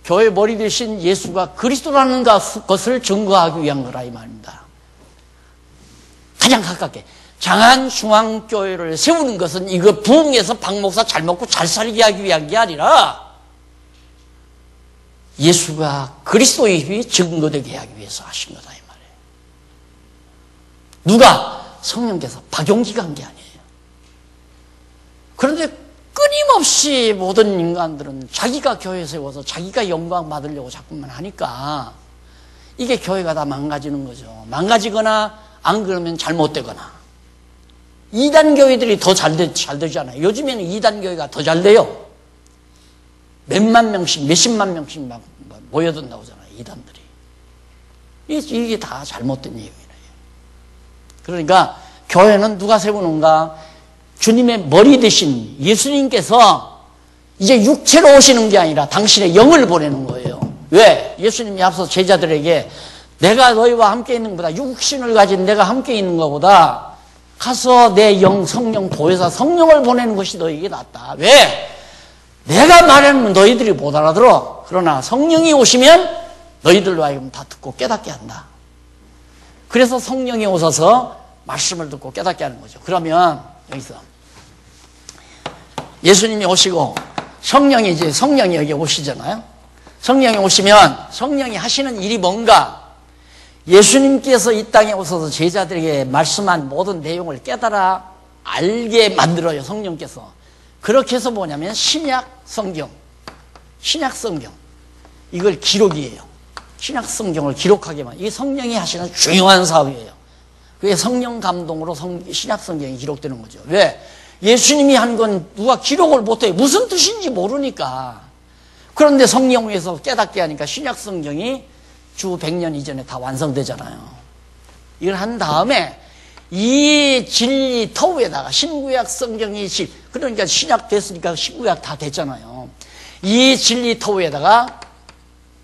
교회 머리 되신 예수가 그리스도라는 것을 증거하기 위한 거라 이 말입니다. 가장 가깝게 장안중앙교회를 세우는 것은 이거 부흥해서 박 목사 잘 먹고 잘 살게 하기 위한 게 아니라 예수가 그리스도의 힘이 증거되게 하기 위해서 하신 거다 이 말이에요. 누가? 성령께서 박용기가 한 게 아니에요. 그런데 끊임없이 모든 인간들은 자기가 교회 세워서 자기가 영광 받으려고 자꾸만 하니까 이게 교회가 다 망가지는 거죠. 망가지거나 안 그러면 잘못되거나. 이단 교회들이 더 잘 되잖아요. 요즘에는 이단 교회가 더 잘 돼요. 몇만 명씩, 몇십만 명씩 막 모여든다고 하잖아요. 이단들이. 이게 다 잘못된 얘기예요. 그러니까 교회는 누가 세우는가? 주님의 머리 되신 예수님께서 이제 육체로 오시는 게 아니라 당신의 영을 보내는 거예요. 왜? 예수님이 앞서 제자들에게 내가 너희와 함께 있는 것보다 육신을 가진 내가 함께 있는 것보다 가서 내 영, 성령 보혜사 성령을 보내는 것이 너희에게 낫다. 왜? 내가 말하면 너희들이 못 알아들어. 그러나 성령이 오시면 너희들로 하여금 다 듣고 깨닫게 한다. 그래서 성령이 오셔서 말씀을 듣고 깨닫게 하는 거죠. 그러면 여기서 예수님이 오시고 성령이 여기 오시잖아요. 성령이 오시면 성령이 하시는 일이 뭔가? 예수님께서 이 땅에 오셔서 제자들에게 말씀한 모든 내용을 깨달아 알게 만들어요. 성령께서. 그렇게 해서 뭐냐면 신약 성경 이걸 기록이에요. 신약 성경을 기록하게만. 이게 성령이 하시는 중요한 사업이에요. 그게 성령 감동으로 신약 성경이 기록되는 거죠. 왜? 예수님이 한 건 누가 기록을 못해요. 무슨 뜻인지 모르니까. 그런데 성령 위에서 깨닫게 하니까 신약 성경이 주 100년 이전에 다 완성되잖아요. 이걸 한 다음에 이 진리 터우에다가 신구약 성경이 그러니까 신약 됐으니까 신구약 다 됐잖아요. 이 진리 터우에다가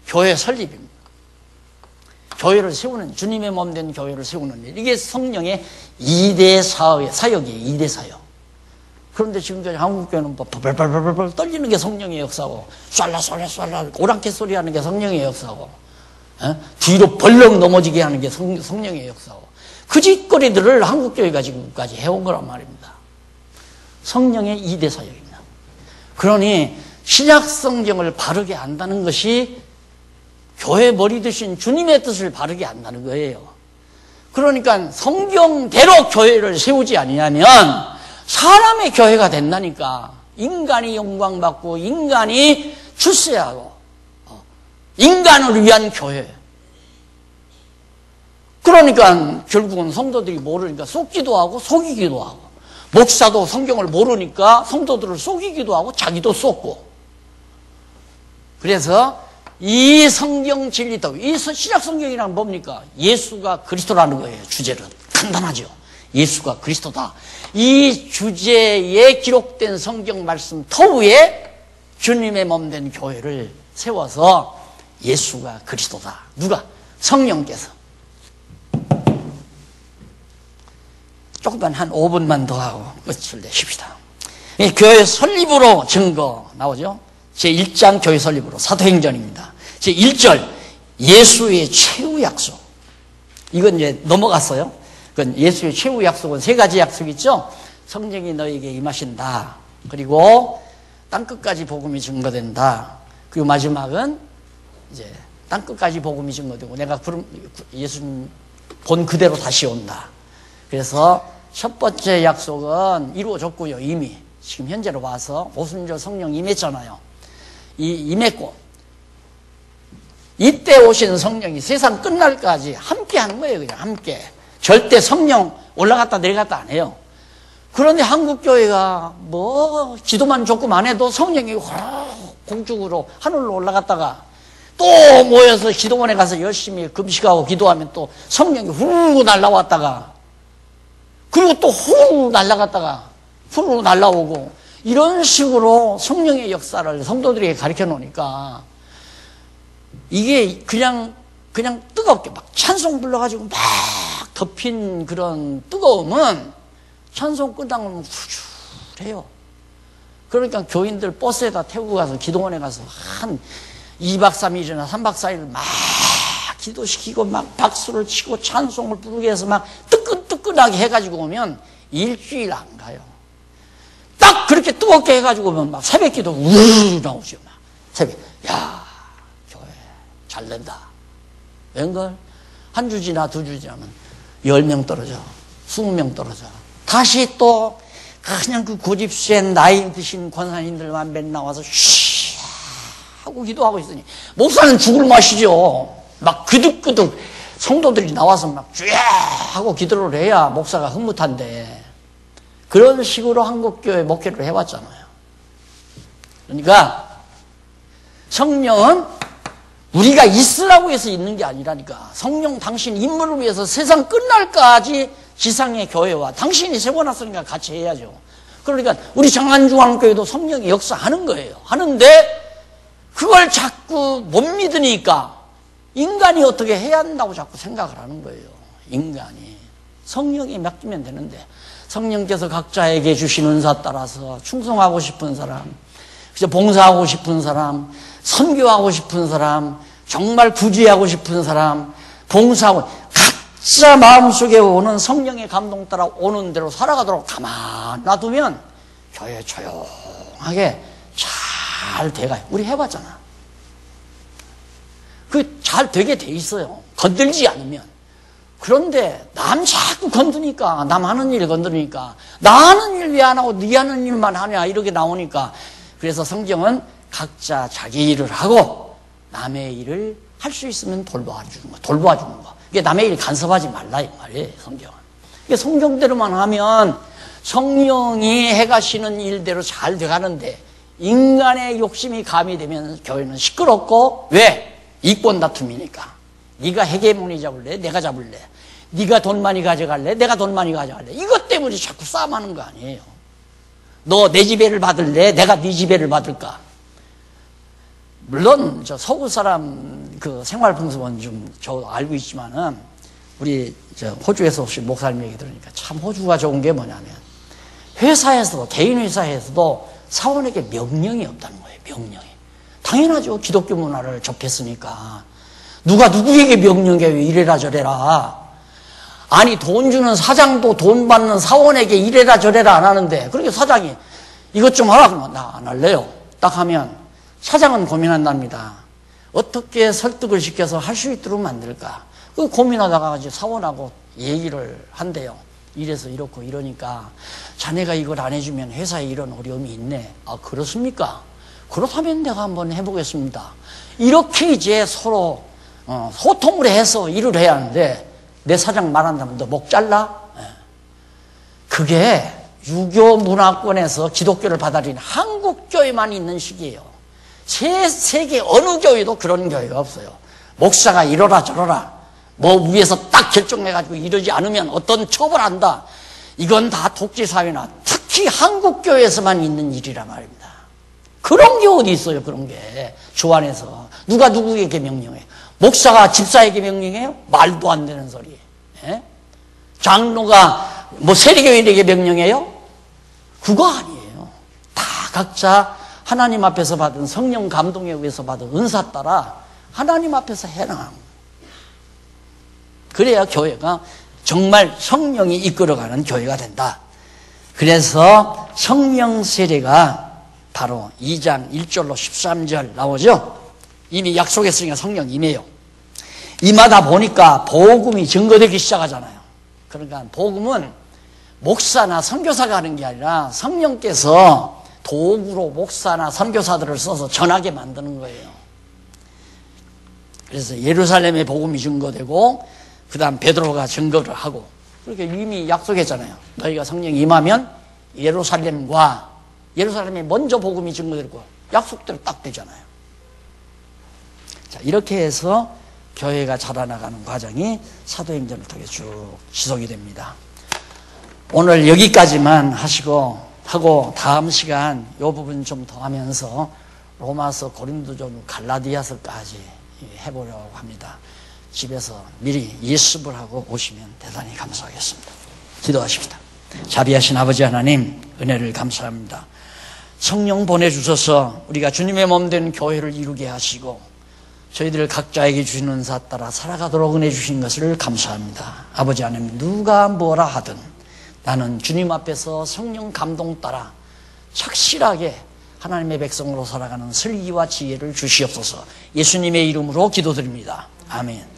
교회 설립입니다. 교회를 세우는, 주님의 몸 된 교회를 세우는 일. 이게 성령의 2대 사역이에요. 2대 사역. 그런데 지금까지 한국교회는 벌벌벌벌 떨리는 게 성령의 역사고, 쏠라 오랑캐 소리 하는 게 성령의 역사고, 뒤로 벌렁 넘어지게 하는 게 성령의 역사고, 그 짓거리들을 한국교회가 지금까지 해온 거란 말입니다. 성령의 2대 사역입니다. 그러니 신약 성경을 바르게 안다는 것이 교회 머리 되신 주님의 뜻을 바르게 안다는 거예요. 그러니까 성경대로 교회를 세우지 아니냐면 사람의 교회가 된다니까. 인간이 영광받고 인간이 출세하고 인간을 위한 교회. 그러니까 결국은 성도들이 모르니까 속기도 하고 속이기도 하고, 목사도 성경을 모르니까 성도들을 속이기도 하고 자기도 속고. 그래서 이 성경 진리도, 이 신약 성경이란 뭡니까? 예수가 그리스도라는 거예요. 주제는 간단하죠. 예수가 그리스도다. 이 주제에 기록된 성경 말씀 터위에 주님의 몸 된 교회를 세워서 예수가 그리스도다. 누가? 성령께서. 조금만 한 5분만 더 하고 끝을 내십시다. 교회 설립으로 증거 나오죠. 제1장 교회 설립으로 사도행전입니다. 제1절 예수의 최후 약속. 이건 이제 넘어갔어요. 그건 예수의 최후 약속은 3가지 약속이 있죠. 성령이 너에게 임하신다. 그리고 땅끝까지 복음이 증거된다. 그리고 마지막은 이제 땅끝까지 복음이 증거되고 내가 예수님 본 그대로 다시 온다. 그래서 첫 번째 약속은 이루어졌고요. 이미 지금 현재로 와서 오순절 성령 임했잖아요. 임했고 이때 오신 성령이 세상 끝날까지 함께 하는 거예요. 그냥 함께. 절대 성령 올라갔다 내려갔다 안 해요. 그런데 한국교회가 뭐 기도만 조금 안 해도 성령이 공중으로 하늘로 올라갔다가 또 모여서 기도원에 가서 열심히 금식하고 기도하면 또 성령이 후 날라왔다가, 그리고 또 후 날라갔다가 후 날라오고, 이런 식으로 성령의 역사를 성도들에게 가르쳐 놓으니까 이게 그냥 그냥 뜨겁게 막 찬송 불러가지고 막 덮인 그런 뜨거움은 찬송 끝나면 후줄해요. 그러니까 교인들 버스에다 태우고 가서 기도원에 가서 한 2박 3일이나 3박 4일 막 기도시키고 막 박수를 치고 찬송을 부르게 해서 막 뜨끈뜨끈하게 해가지고 오면 일주일 안 가요. 딱 그렇게 뜨겁게 해가지고 오면 막 새벽 기도 우르르 나오죠. 막 새벽, 야, 교회 잘 된다. 웬걸? 한 주 지나 두 주 지나면 10명 떨어져. 20명 떨어져. 다시 또 그냥 그 고집센 나이 드신 권사님들만 맨 나와서 쉬 하고 기도하고 있으니 목사는 죽을 맛이죠. 막 그득그득 성도들이 나와서 막 쫙 하고 기도를 해야 목사가 흐뭇한데 그런 식으로 한국교회 목회를 해왔잖아요. 그러니까 성령은 우리가 있으라고 해서 있는 게 아니라니까. 성령 당신 임무를 위해서 세상 끝날까지 지상의 교회와 당신이 세워놨으니까 같이 해야죠. 그러니까 우리 정안중앙교회도 성령이 역사하는 거예요. 하는데 그걸 자꾸 못 믿으니까 인간이 어떻게 해야 한다고 자꾸 생각을 하는 거예요. 인간이. 성령이 맡기면 되는데 성령께서 각자에게 주신 은사 따라서 충성하고 싶은 사람, 봉사하고 싶은 사람, 선교하고 싶은 사람, 정말 구제하고 싶은 사람, 봉사하고 각자 마음속에 오는 성령의 감동 따라 오는 대로 살아가도록 가만 놔두면 교회 조용하게 잘 돼가요. 우리 해봤잖아. 그 잘 되게 돼 있어요. 건들지 않으면. 그런데 남 자꾸 건드니까, 남 하는 일 건드니까, 나 하는 일 왜 안 하고 네 하는 일만 하냐 이렇게 나오니까. 그래서 성경은 각자 자기 일을 하고 남의 일을 할 수 있으면 돌봐주는 거, 돌봐주는 거. 이게 남의 일 간섭하지 말라 이 말이에요, 성경은. 이게 성경대로만 하면 성령이 해가시는 일대로 잘 돼가는데 인간의 욕심이 가미되면 교회는 시끄럽고, 왜? 이권 다툼이니까. 네가 헤게모니 잡을래? 내가 잡을래? 네가 돈 많이 가져갈래? 내가 돈 많이 가져갈래? 이것 때문에 자꾸 싸움하는 거 아니에요. 너 내 지배를 받을래? 내가 네 지배를 받을까? 물론 저 서구 사람 그 생활 풍습은 좀 저 알고 있지만은 우리 저 호주에서 혹시 목사님 얘기 들으니까 참 호주가 좋은 게 뭐냐면 회사에서도 개인 회사에서도 사원에게 명령이 없다는 거예요. 명령이. 당연하죠. 기독교 문화를 접했으니까. 누가 누구에게 명령해요. 이래라 저래라. 아니 돈 주는 사장도 돈 받는 사원에게 이래라 저래라 안 하는데, 그렇게 사장이 이것 좀 하라 그러면 나 안 할래요. 딱 하면 사장은 고민한답니다. 어떻게 설득을 시켜서 할 수 있도록 만들까. 그 고민하다가 이제 사원하고 얘기를 한대요. 이래서 이렇고 이러니까 자네가 이걸 안 해주면 회사에 이런 어려움이 있네. 아 그렇습니까? 그렇다면 내가 한번 해보겠습니다. 이렇게 이제 서로 소통을 해서 일을 해야 하는데, 내 사장 말한다면 너 목 잘라? 그게 유교 문화권에서 기독교를 받아들인 한국 교회만 있는 식이에요. 세계 어느 교회도 그런 교회가 없어요. 목사가 이러라 저러라, 뭐 위에서 딱 결정해가지고 이러지 않으면 어떤 처벌한다. 이건 다 독재사회나 특히 한국 교회에서만 있는 일이란 말입니다. 그런 게 어디 있어요. 그런 게 주 안에서 누가 누구에게 명령해? 목사가 집사에게 명령해요? 말도 안 되는 소리. 예? 장로가 뭐 세리교인에게 명령해요? 그거 아니에요. 다 각자 하나님 앞에서 받은 성령 감동에 의해서 받은 은사 따라 하나님 앞에서 해나가는 거예요. 그래야 교회가 정말 성령이 이끌어가는 교회가 된다. 그래서 성령 세례가 바로 2장 1절로 13절 나오죠. 이미 약속했으니까 성령 임해요. 임하다 보니까 복음이 증거되기 시작하잖아요. 그러니까 복음은 목사나 선교사가 하는 게 아니라 성령께서 도구로 목사나 선교사들을 써서 전하게 만드는 거예요. 그래서 예루살렘의 복음이 증거되고 그 다음 베드로가 증거를 하고, 그렇게 이미 약속했잖아요. 너희가 성령 임하면 예루살렘에 먼저 복음이 증거되고 약속대로 딱 되잖아요. 자, 이렇게 해서 교회가 자라나가는 과정이 사도행전을 통해 쭉 지속이 됩니다. 오늘 여기까지만 하고 다음 시간 이 부분 좀 더 하면서 로마서, 고린도전, 갈라디아서까지 해보려고 합니다. 집에서 미리 예습을 하고 오시면 대단히 감사하겠습니다. 기도하십시다. 자비하신 아버지 하나님, 은혜를 감사합니다. 성령 보내주셔서 우리가 주님의 몸 된 교회를 이루게 하시고 저희들 각자에게 주신 은사 따라 살아가도록 은혜 주신 것을 감사합니다. 아버지 하나님, 누가 뭐라 하든 나는 주님 앞에서 성령 감동 따라 착실하게 하나님의 백성으로 살아가는 슬기와 지혜를 주시옵소서. 예수님의 이름으로 기도드립니다. 아멘.